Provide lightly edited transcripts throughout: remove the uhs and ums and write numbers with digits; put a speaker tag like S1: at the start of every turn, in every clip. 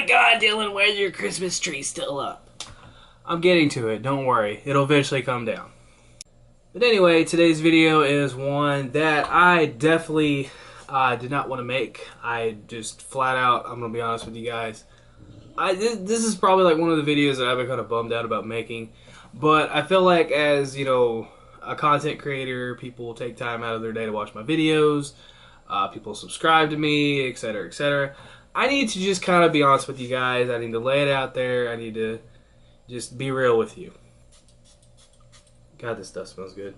S1: my god, Dylan, where's your Christmas tree still up? I'm getting to it, don't worry. It'll eventually come down. But anyway, today's video is one that I definitely did not want to make. I just flat out, I'm going to be honest with you guys. This is probably like one of the videos that I've been kind of bummed out about making. But I feel like as, you know, a content creator, people take time out of their day to watch my videos. People subscribe to me, etc., etc. I need to just kind of be honest with you guys. I need to lay it out there. I need to just be real with you. God, this stuff smells good.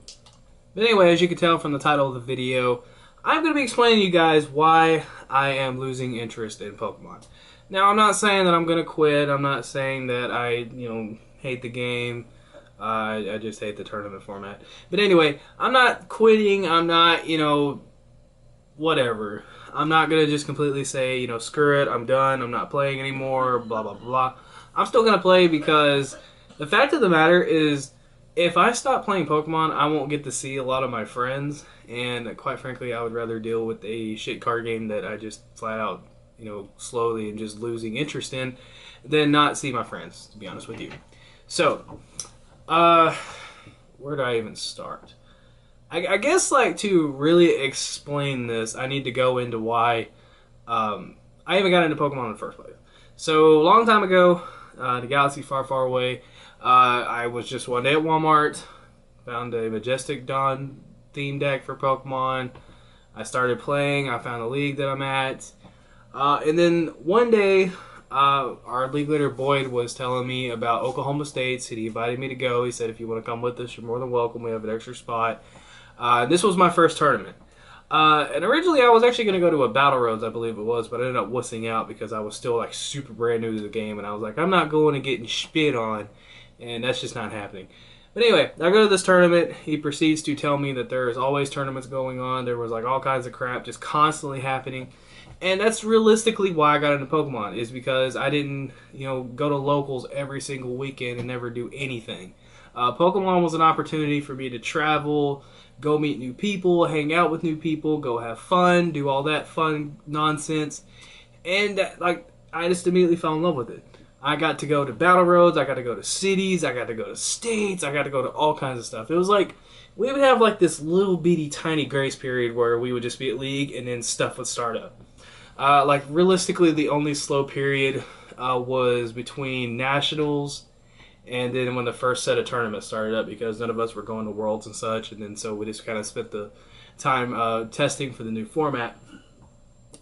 S1: But anyway, as you can tell from the title of the video, I'm going to be explaining to you guys why I am losing interest in Pokemon. Now, I'm not saying that I'm going to quit. I'm not saying that I, hate the game. I just hate the tournament format. But anyway, I'm not quitting. I'm not, whatever. I'm not going to just completely say, screw it, I'm done, I'm not playing anymore, blah, blah, blah. I'm still going to play because the fact of the matter is, if I stop playing Pokemon, I won't get to see a lot of my friends, and quite frankly, I would rather deal with a shit card game that I just flat out, slowly and just losing interest in, than not see my friends, to be honest with you. So, where do I even start? I guess, to really explain this, I need to go into why I even got into Pokemon in the first place. So, a long time ago, in a galaxy far, far away, I was just one day at Walmart, found a Majestic Dawn theme deck for Pokemon. I started playing, I found a league that I'm at, and then one day, our league leader Boyd was telling me about Oklahoma State, and he invited me to go. He said, if you want to come with us, you're more than welcome, we have an extra spot. This was my first tournament. And originally I was actually going to go to a Battle Roads, I believe it was, but I ended up wussing out because I was still super brand new to the game, and I was like, I'm not going and getting spit on, and that's just not happening. But anyway, I go to this tournament. He proceeds to tell me that there is always tournaments going on. There was all kinds of crap just constantly happening. And that's realistically why I got into Pokemon, is because I didn't, go to locals every single weekend and never do anything. Pokemon was an opportunity for me to travel, go meet new people, hang out with new people, go have fun, do all that fun nonsense. And, I just immediately fell in love with it. I got to go to Battle Roads, I got to go to cities, I got to go to states, I got to go to all kinds of stuff. It was we would have this little bitty tiny grace period where we would just be at League and then stuff would start up. Realistically, the only slow period was between Nationals and then when the first set of tournaments started up, because none of us were going to Worlds and such, and then so we just kind of spent the time testing for the new format.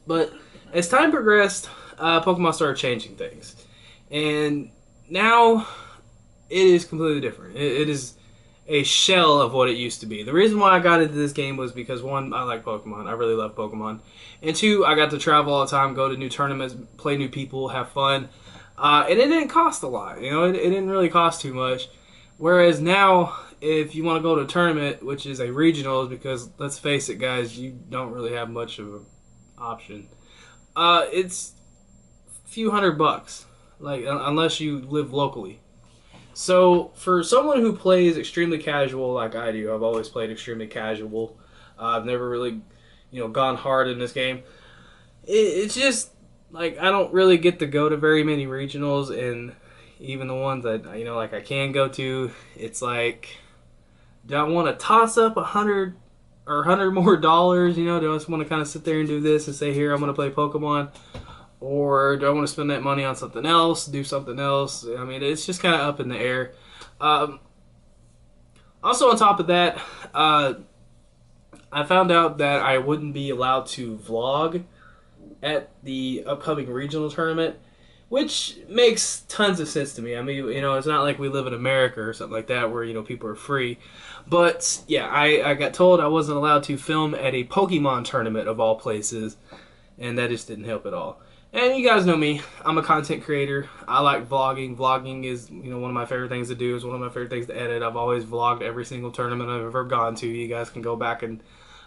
S1: But as time progressed, Pokemon started changing things. And now it is completely different. It is a shell of what it used to be. The reason why I got into this game was because, one, I like Pokemon. I really love Pokemon. And two, I got to travel all the time, go to new tournaments, play new people, have fun. And it didn't cost a lot. It didn't really cost too much. Whereas now, if you want to go to a tournament, which is a regionals, because let's face it, guys, you don't really have much of an option. It's a few $100, unless you live locally. So, for someone who plays extremely casual like I do, I've always played extremely casual. I've never really, gone hard in this game. It's just, I don't really get to go to very many regionals, and even the ones that, I can go to, it's do I want to toss up $100 or $100 more dollars, do I just want to kind of sit there and do this and say, here, I'm going to play Pokemon? Or do I want to spend that money on something else, do something else? I mean, it's just kind of up in the air. Also, on top of that, I found out that I wouldn't be allowed to vlog at the upcoming regional tournament, which makes tons of sense to me. I mean, it's not like we live in America or something like that where, people are free. But, yeah, I got told I wasn't allowed to film at a Pokemon tournament of all places, and that just didn't help at all. And you guys know me. I'm a content creator. I like vlogging. Vlogging is, one of my favorite things to do. It's one of my favorite things to edit. I've always vlogged every single tournament I've ever gone to. You guys can go back and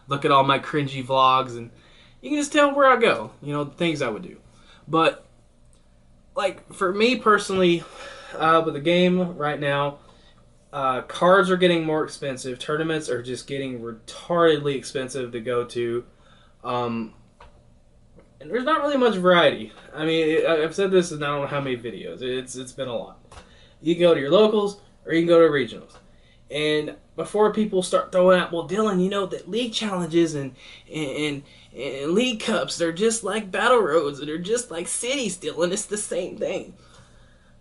S1: look at all my cringy vlogs, and you can just tell where I go, the things I would do. But, for me personally, with the game right now, cards are getting more expensive. Tournaments are just getting retardedly expensive to go to. and there's not really much variety. I mean, I've said this in I don't know how many videos. It's been a lot. You can go to your locals or you can go to regionals. And before people start throwing out, well, Dylan, you know that league challenges and, and league cups, they're just like battle roads, and they're just like cities, Dylan. It's the same thing.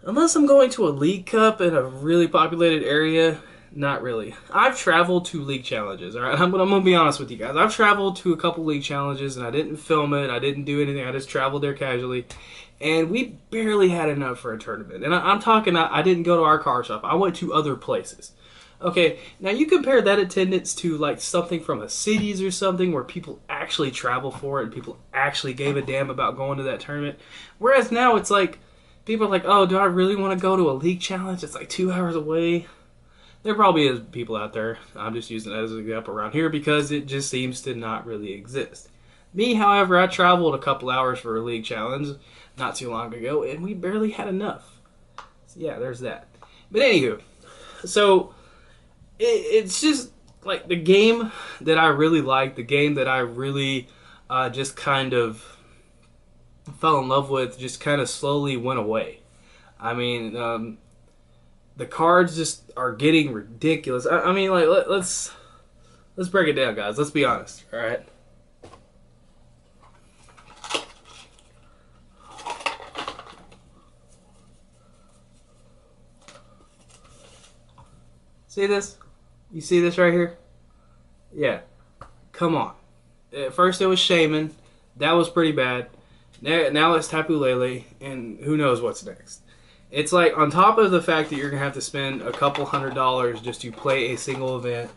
S1: Unless I'm going to a league cup in a really populated area, not really. I've traveled to league challenges. All right, I'm gonna be honest with you guys. I've traveled to a couple league challenges, and I didn't film it. I didn't do anything. I just traveled there casually, and we barely had enough for a tournament. And I'm talking. I didn't go to our car shop. I went to other places. Okay, now you compare that attendance to like something from a cities or something where people actually travel for it and people actually gave a damn about going to that tournament. Whereas now it's like people are like, oh, do I really want to go to a league challenge? It's like 2 hours away. There probably is people out there. I'm just using that as an example around here because it just seems to not really exist. Me, however, I traveled a couple hours for a league challenge not too long ago, and we barely had enough. So yeah, there's that. But anywho, so it's just like the game that I really liked, the game that I really just kind of fell in love with, just kind of slowly went away. I mean, the cards just are getting ridiculous. I mean, like let's break it down, guys. Let's be honest. All right. See this? You see this right here? Yeah. Come on. At first it was Shaman. That was pretty bad. Now it's Tapu Lele, and who knows what's next. It's like on top of the fact that you're going to have to spend a couple $100s just to play a single event,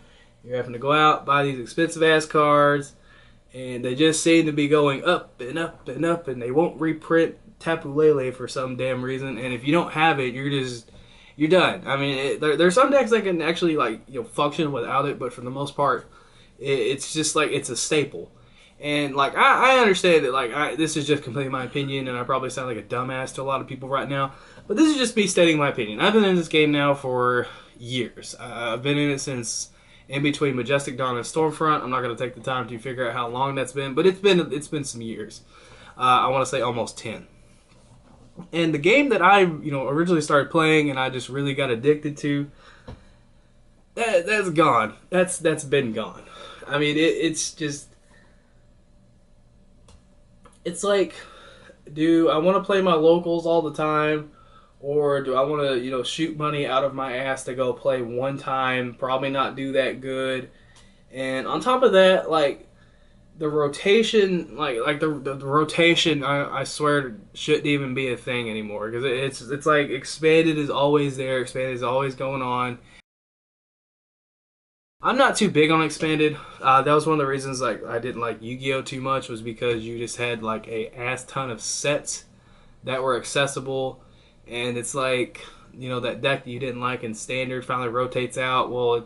S1: you're having to go out, buy these expensive ass cards, and they just seem to be going up and up and up, and they won't reprint Tapu Lele for some damn reason, and if you don't have it, you're done. I mean, there's some decks that can actually function without it, but for the most part, it's just like it's a staple. And like I understand that this is just completely my opinion, and I probably sound like a dumbass to a lot of people right now, but this is just me stating my opinion. I've been in this game now for years. I've been in it since in between Majestic Dawn and Stormfront. I'm not going to take the time to figure out how long that's been, but it's been some years. I want to say almost 10. And the game that I originally started playing and I just really got addicted to, that's gone. That's been gone. I mean, it's just. It's like, do I want to play my locals all the time, or do I want to, shoot money out of my ass to go play one time, probably not do that good, and on top of that, like the rotation, the rotation, I swear shouldn't even be a thing anymore because it's like expanded is always there, expanded is always going on. I'm not too big on expanded. That was one of the reasons I didn't like Yu-Gi-Oh too much was because you just had like a ass ton of sets that were accessible, and it's like that deck that you didn't like in standard finally rotates out. Well,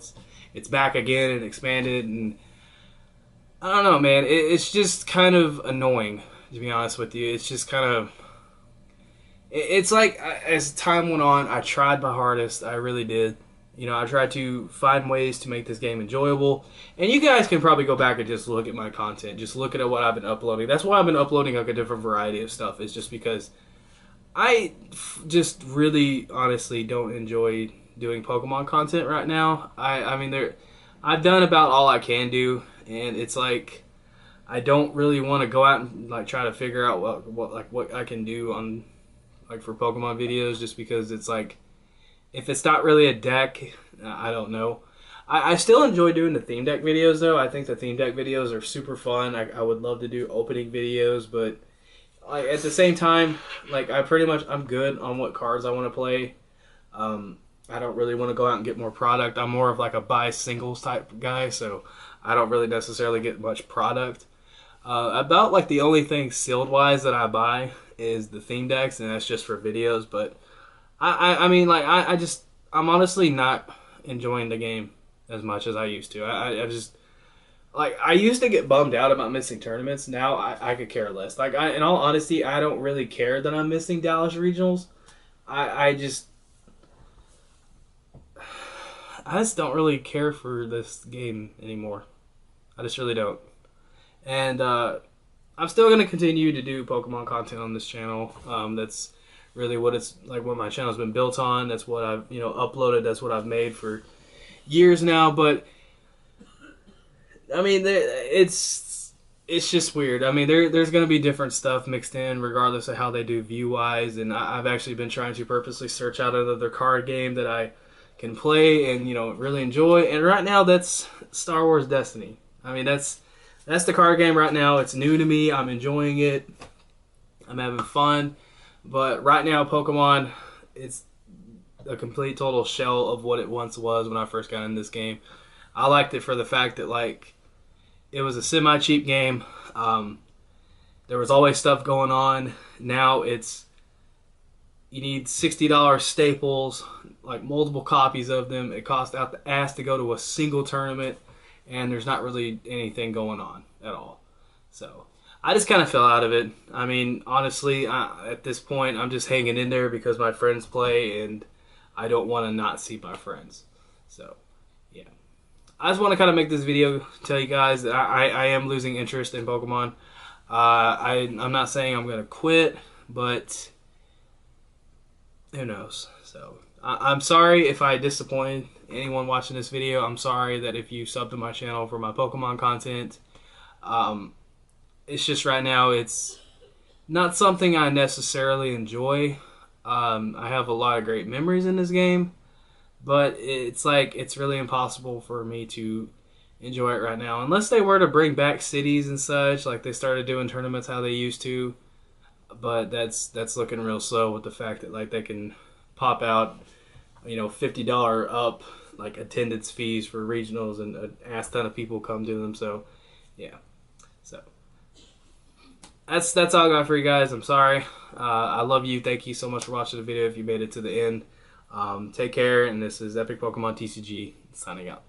S1: it's back again and expanded, and I don't know, man. It's just kind of annoying to be honest with you. It's just kind of it's like as time went on, I tried my hardest. I really did. I tried to find ways to make this game enjoyable. And you guys can probably go back and just look at my content. Just look at what I've been uploading. That's why I've been uploading like a different variety of stuff. It's just because I just really, honestly don't enjoy doing Pokemon content right now. I mean, I've done about all I can do. And it's like, I don't really want to go out and like try to figure out what I can do on for Pokemon videos. Just because it's like, if it's not really a deck, I don't know. I still enjoy doing the theme deck videos, though. I think the theme deck videos are super fun. I would love to do opening videos, but at the same time, I'm good on what cards I want to play. I don't really want to go out and get more product. I'm more of like a buy singles type guy, so I don't really necessarily get much product. About like the only thing sealed wise that I buy is the theme decks, and that's just for videos, but I mean, I'm honestly not enjoying the game as much as I used to. I just, I used to get bummed out about missing tournaments. Now I could care less. In all honesty, I don't really care that I'm missing Dallas Regionals. I just don't really care for this game anymore. I just really don't. And, I I'm still going to continue to do Pokemon content on this channel. That's really what it's like, what my channel's been built on. That's what I've, uploaded. That's what I've made for years now. But I mean, it's just weird. I mean, there's going to be different stuff mixed in regardless of how they do view-wise. And I've actually been trying to purposely search out another card game that I can play and, really enjoy. And right now, that's Star Wars Destiny. I mean, that's the card game right now. It's new to me. I'm enjoying it. I'm having fun. But right now, Pokemon, it's a complete total shell of what it once was when I first got in this game. I liked it for the fact that, like, it was a semi-cheap game. There was always stuff going on. Now you need $60 staples, like multiple copies of them. It costs out the ass to go to a single tournament, and there's not really anything going on at all. So I just kind of fell out of it. I mean, honestly, at this point, I'm just hanging in there because my friends play, and I don't want to not see my friends. So, yeah. I just want to kind of make this video, tell you guys that I am losing interest in Pokemon. I'm not saying I'm going to quit, but who knows. So I'm sorry if I disappointed anyone watching this video. I'm sorry that if you subbed to my channel for my Pokemon content. It's just right now it's not something I necessarily enjoy. I have a lot of great memories in this game, but it's like it's really impossible for me to enjoy it right now unless they were to bring back cities and such, like they started doing tournaments how they used to. But that's looking real slow with the fact that, like, they can pop out, $50 up, like, attendance fees for regionals, and an ass ton of people come to them. So yeah, so that's all I got for you guys. I'm sorry. I love you. Thank you so much for watching the video if you made it to the end. Take care, and this is Epic Pokemon TCG signing out.